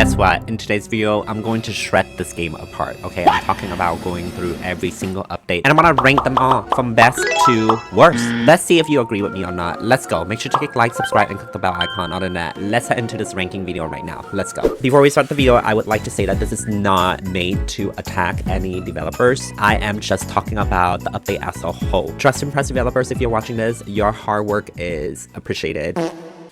guess what? In today's video, I'm going to shred this game apart, okay? I'm talking about going through every single update, and I'm gonna rank them all from best to worst. Let's see if you agree with me or not. Let's go. Make sure to click like, subscribe, and click the bell icon. Other than that, let's head into this ranking video right now. Let's go. Before we start the video, I would like to say that this is not made to attack any developers. I am just talking about the update as a whole. Trust and press developers, if you're watching this, your hard work is appreciated.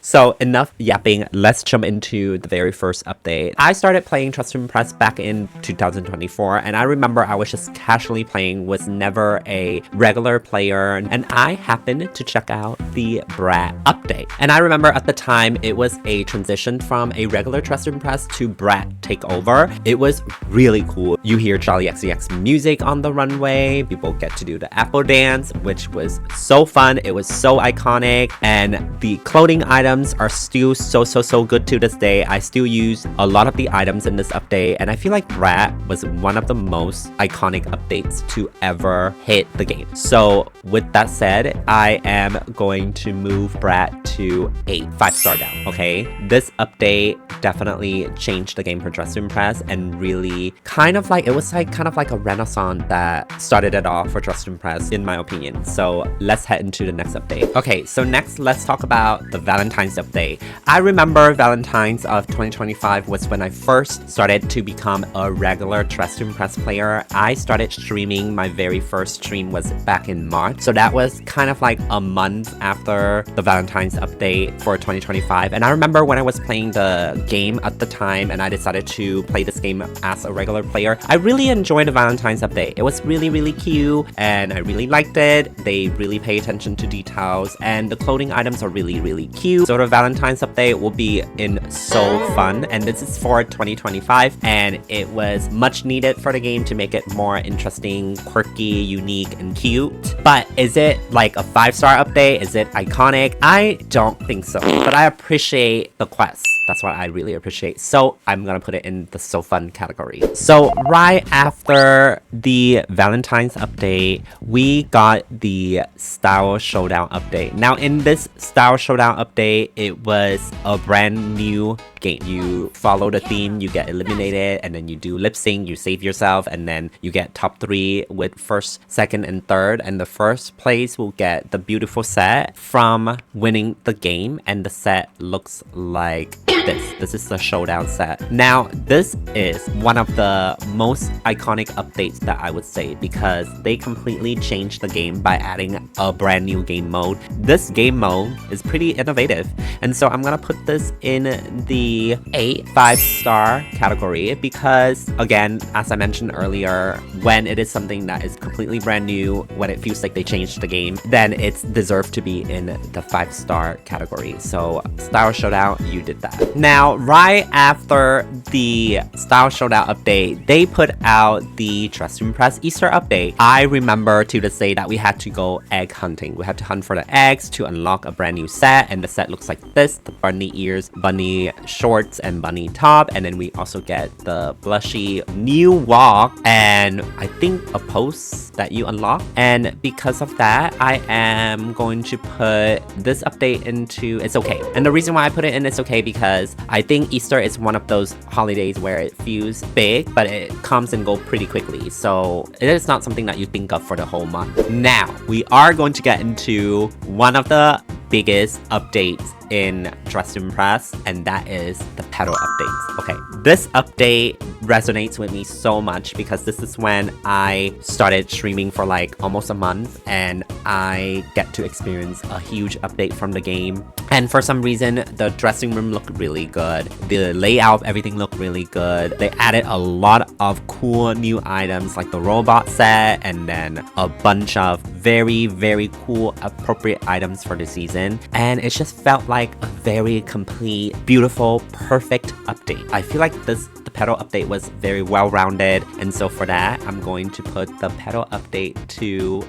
So enough yapping, let's jump into the very first update. I started playing Trust to Impress back in 2024, and I remember I was just casually playing, was never a regular player, and I happened to check out the Brat update. And I remember at the time it was a transition from a regular Trust to Impress to Brat Takeover. It was really cool. You hear Charlie XCX music on the runway, people get to do the apple dance, which was so fun. It was so iconic, and the clothing items are still so good to this day. I still use a lot of the items in this update, and I feel like Brat was one of the most iconic updates to ever hit the game. So with that said, I am going to move Brat to 5-star down, okay? This update definitely changed the game for Trust to Impress, and really kind of like a renaissance that started it off for Trust to Impress, in my opinion. So let's head into the next update. Okay, so next let's talk about the Valentine's update. I remember Valentine's of 2025 was when I first started to become a regular Trust to Impress player. I started streaming. My very first stream was back in March, so that was kind of like a month after the Valentine's update for 2025. And I remember when I was playing the game at the time and I decided to play this game as a regular player, I really enjoyed the Valentine's update. It was really cute and I really liked it. They really pay attention to details and the clothing items are really cute. So the Valentine's update will be so fun, and this is for 2025, and it was much needed for the game to make it more interesting, quirky, unique, and cute. But is it like a 5-star update? Is it iconic? I don't think so, but I appreciate the quest. That's what I really appreciate. So I'm gonna put it in the so fun category. So right after the Valentine's update, we got the Style Showdown update. Now in this Style Showdown update, it was a brand new game. You follow the theme, you get eliminated, and then you do lip sync, you save yourself, and then you get top 3 with first, second, and third. And the first place will get the beautiful set from winning the game, and the set looks like this is the Showdown set. Now this is one of the most iconic updates that I would say, because they completely changed the game by adding a brand new game mode. This game mode is pretty innovative, and so I'm gonna put this in the 5-star category, because again, as I mentioned earlier, when it is something that is completely brand new, when it feels like they changed the game, then it's deserved to be in the 5-star category. So Style Showdown, you did that. Now, right after the Style Showdown update, they put out the Trust to Impress Easter update. I remember to this day that we had to go egg hunting. We had to hunt for the eggs to unlock a brand new set, and the set looks like this: the bunny ears, bunny shorts, and bunny top. And then we also get the blushy new walk and I think a pose that you unlock. And because of that, I am going to put this update into It's Okay. And the reason why I put it in It's Okay, because I think Easter is one of those holidays where it feels big, but it comes and goes pretty quickly. So it is not something that you think of for the whole month. Now, we are going to get into one of the biggest updates in Trust to Impress, and that is the Petal updates. Okay, this update resonates with me so much because this is when I started streaming for like almost a month, and I get to experience a huge update from the game. And for some reason, the dressing room looked really good. The layout of everything looked really good. They added a lot of cool new items like the robot set, and then a bunch of very cool appropriate items for the season. And it just felt like a very complete, beautiful, perfect update. I feel like the Petal update was very well-rounded, and so for that, I'm going to put the Petal update to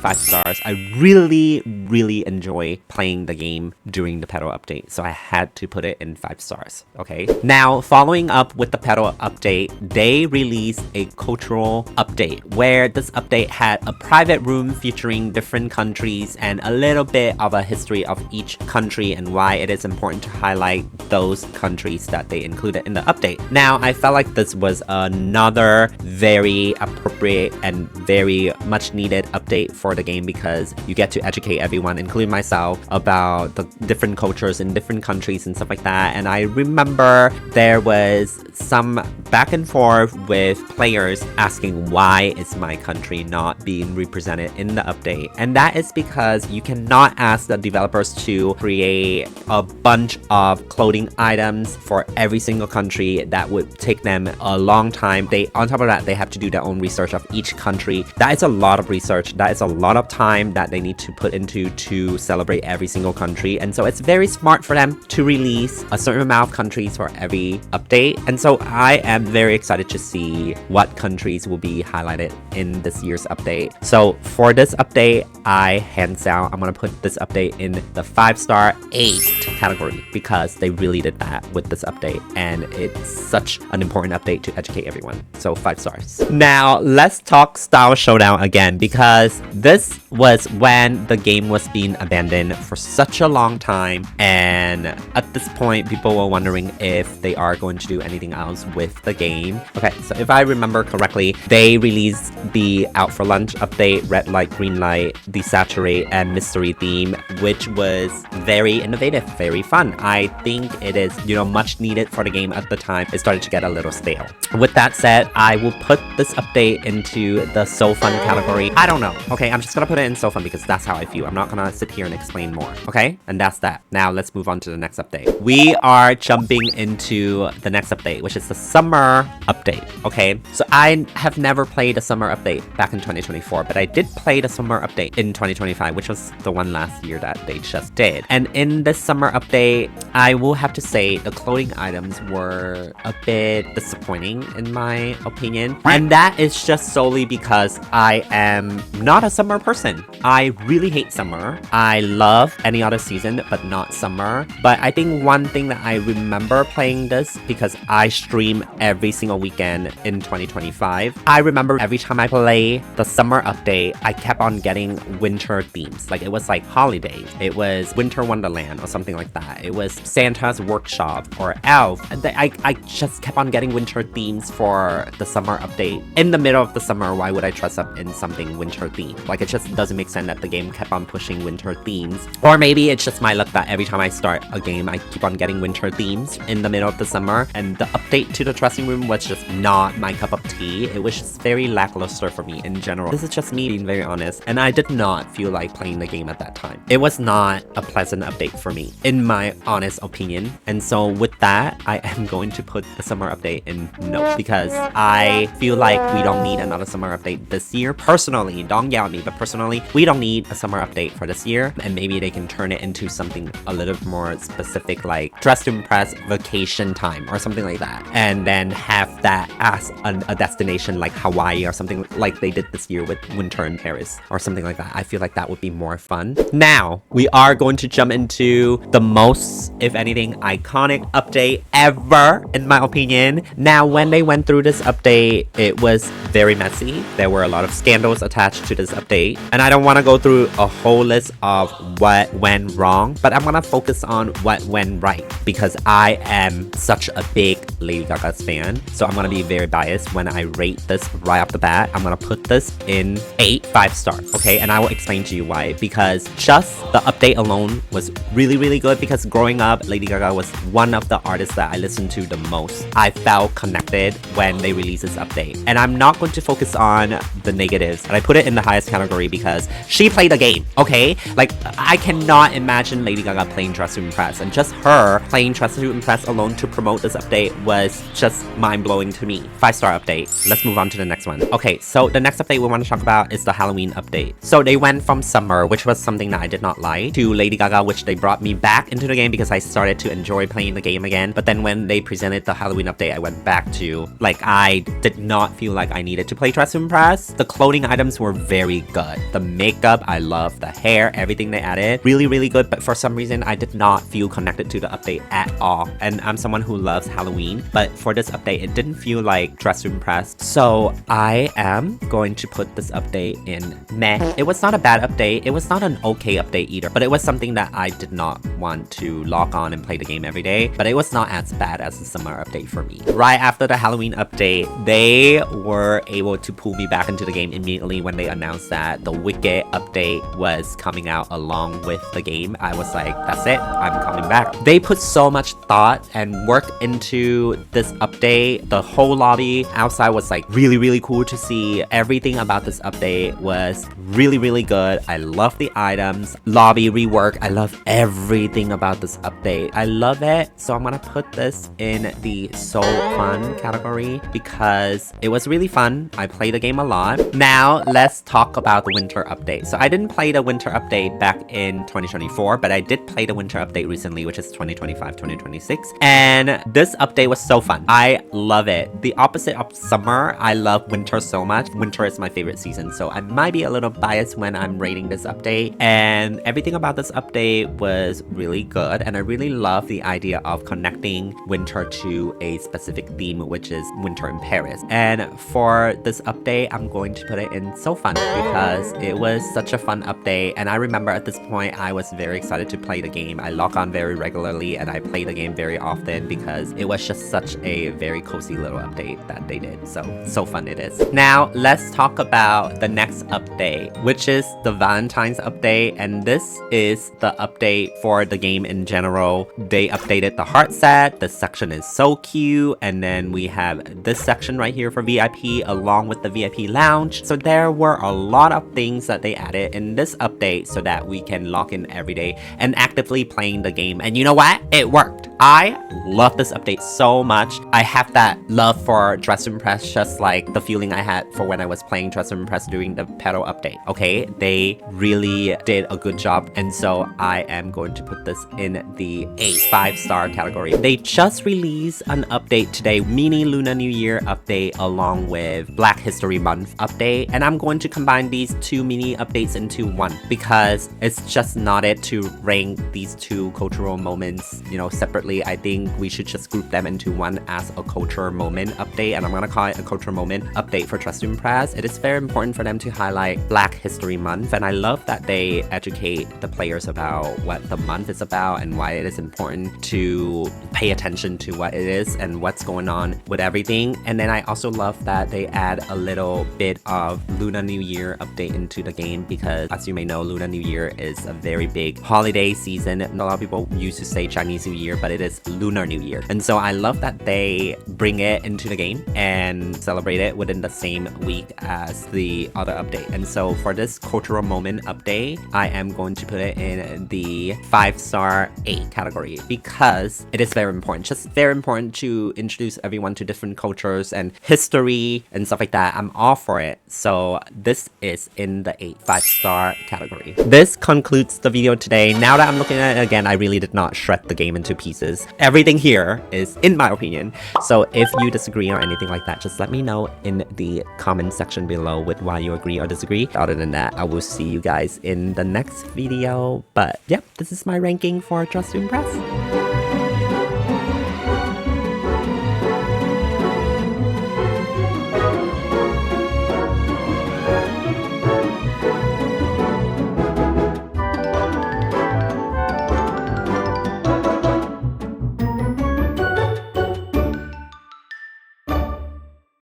5 stars. I really enjoy playing the game during the Petal update, so I had to put it in 5 stars, okay? Now, following up with the Petal update, they released a cultural update where this update had a private room featuring different countries and a little bit of a history of each country and why it is important to highlight those countries that they included in the update. Now, I felt like this was another very appropriate and very much needed update for the game because you get to educate everyone, including myself, about the different cultures in different countries and stuff like that. And I remember there was some back and forth with players asking why is my country not being represented in the update. And that is because you cannot ask the developers to create a bunch of clothing items for every single country. That would take them a long time. On top of that, they have to do their own research of each country. That is a lot of research. That is a lot of time that they need to put into to celebrate every single country. And so it's very smart for them to release a certain amount of countries for every update. And so I am very excited to see what countries will be highlighted in this year's update. So for this update, hands down, I'm gonna put this update in the 5-star 8 category because they really did that with this update, and it's such an important update to educate everyone. So 5 stars. Now let's talk Style Showdown again because this was when the game was being abandoned for such a long time, and at this point people were wondering if they are going to do anything else with the game. Okay, so if I remember correctly, they released the Out for Lunch update, Red Light, Green Light, the Saturate, and Mystery theme, which was very innovative, very fun. I think it is, much needed for the game at the time. It started to get a little stale. With that said, I will put this update into the So Fun category. I don't know. Okay, I'm just gonna put it in So Fun because that's how I feel. I'm not gonna sit here and explain more. Okay, and that's that. Now let's move on to the next update. We are jumping into the next update, which is the summer update. Okay, so I have never played a summer update back in 2024, but I did play the summer update in 2025, which was the one last year that they just did. And in this summer update, I will have to say the clothing items were a bit disappointing in my opinion. And that is just solely because I am not a summer person. I really hate summer. I love any other season, but not summer. But I think one thing that I remember playing this because I stream every single weekend in 2025. I remember every time I play the summer update, I kept on getting winter themes. Like it was like holiday. It was Winter Wonderland or something like that. It was Santa's Workshop or Elf. I just kept on getting winter themes for the summer update. In the middle of the summer, why would I dress up in something winter themed? Like it just doesn't make sense that the game kept on pushing winter themes. Or maybe it's just my luck that every time I start a game, I keep on getting winter themes in the middle of the summer. And the update to the dressing room was just not my cup of tea. It was just very lackluster for me in general. This is just me being very honest. And I did not feel like playing the game at that time. It was not a pleasant update for me, in my honest opinion. And so with that, I am going to put the summer update in no, because I feel like we don't need another summer update this year. Personally, don't yell at me, but personally, we don't need a summer update for this year. And maybe they can turn it into something a little more specific, like Dress to Impress Vacation Time or something like that. And then have that as a destination like Hawaii or something like they did this year with Winter in Paris or something like that. I feel like that would be more fun. Now, we are going to jump into the most, if anything, iconic update ever, in my opinion. Now, when they went through this update, it was very messy. There were a lot of scandals attached to this update. And I don't want to go through a whole list of what went wrong, but I'm going to focus on what went right because I am such a big Lady Gaga's fan. So I'm going to be very biased when I rate this right off the bat. I'm going to put this in 5 stars, okay? And I will explain to you why. Because just the update alone was really good because growing up, Lady Gaga was one of the artists that I listened to the most. I felt connected when they released this update. And I'm not going to focus on the negatives. And I put it in the highest category because she played the game, okay? Like, I cannot imagine Lady Gaga playing Dress to Impress. And just her playing Dress to Impress alone to promote this update was just mind-blowing to me. 5-star update. Let's move on to the next one. Okay, so the next update we want to talk about is the Halloween update. So they went from summer, which was something that I did not like, to Lady Gaga, which they brought me back into the game because I started to enjoy playing the game again. But then when they presented the Halloween Halloween update I went back to, like, I did not feel like I needed to play Dress to Impress. The clothing items were very good. The makeup, I love the hair, everything they added, really, really good. But for some reason, I did not feel connected to the update at all. And I'm someone who loves Halloween, but for this update, it didn't feel like Dress to Impress. So I am going to put this update in meh. It was not a bad update. It was not an okay update either, but it was something that I did not want to log on and play the game every day. But it was not as bad as the summer update for me. Right after the Halloween update, they were able to pull me back into the game immediately when they announced that the Wicked update was coming out along with the game. I was like, that's it, I'm coming back. They put so much thought and work into this update. The whole lobby outside was like really, really cool to see. Everything about this update was really, really good. I love the items, lobby rework. I love everything about this update. I love it. So I'm gonna put this in the so fun category because it was really fun. I played the game a lot. Now let's talk about the winter update. So I didn't play the winter update back in 2024, but I did play the winter update recently, which is 2025, 2026. And this update was so fun. I love it. The opposite of summer, I love winter so much. Winter is my favorite season, so I might be a little biased when I'm rating this update. And everything about this update was really good. And I really love the idea of connecting winter to a specific theme, which is winter in Paris. And for this update, I'm going to put it in so fun because it was such a fun update. And I remember at this point, I was very excited to play the game. I log on very regularly and I play the game very often because it was just such a very cozy little update that they did. So fun it is. Now, let's talk about the next update, which is the Valentine's update. And this is the update for the game in general. They updated the heart set. The section is so cute. And then we have this section right here for VIP along with the VIP lounge. So there were a lot of things that they added in this update so that we can log in every day and actively playing the game. And you know what? It worked. I love this update so much. I have that love for Dress to Impress, just like the feeling I had for when I was playing Dress to Impress during the Petal update. Okay, they really did a good job, and so I am going to put this in the 5-star category. They just released an update today, mini Lunar New Year update along with Black History Month update, and I'm going to combine these two mini updates into one because it's just not it to rank these two cultural moments, you know, separately. I think we should just group them into one as a culture moment update, and I'm gonna call it a culture moment update for Dress to Impress. It is very important for them to highlight Black History Month, and I love that they educate the players about what the month is about and why it is important to pay attention to what it is and what's going on with everything. And then I also love that they add a little bit of Lunar New Year update into the game because, as you may know, Lunar New Year is a very big holiday season. A lot of people used to say Chinese New Year, but it is Lunar New Year. And so I love that they bring it into the game and celebrate it within the same week as the other update. And so for this cultural moment update, I am going to put it in the 5-star 8 category because it is very important. Just very important to introduce everyone to different cultures and history and stuff like that. I'm all for it. So this is in the 5-star category. This concludes the video today. Now that I'm looking at it again, I really did not shred the game into pieces. Everything here is in my opinion. So if you disagree or anything like that, just let me know in the comment section below with why you agree or disagree. Other than that, I will see you guys in the next video. But yep, this is my ranking for Dress to Impress.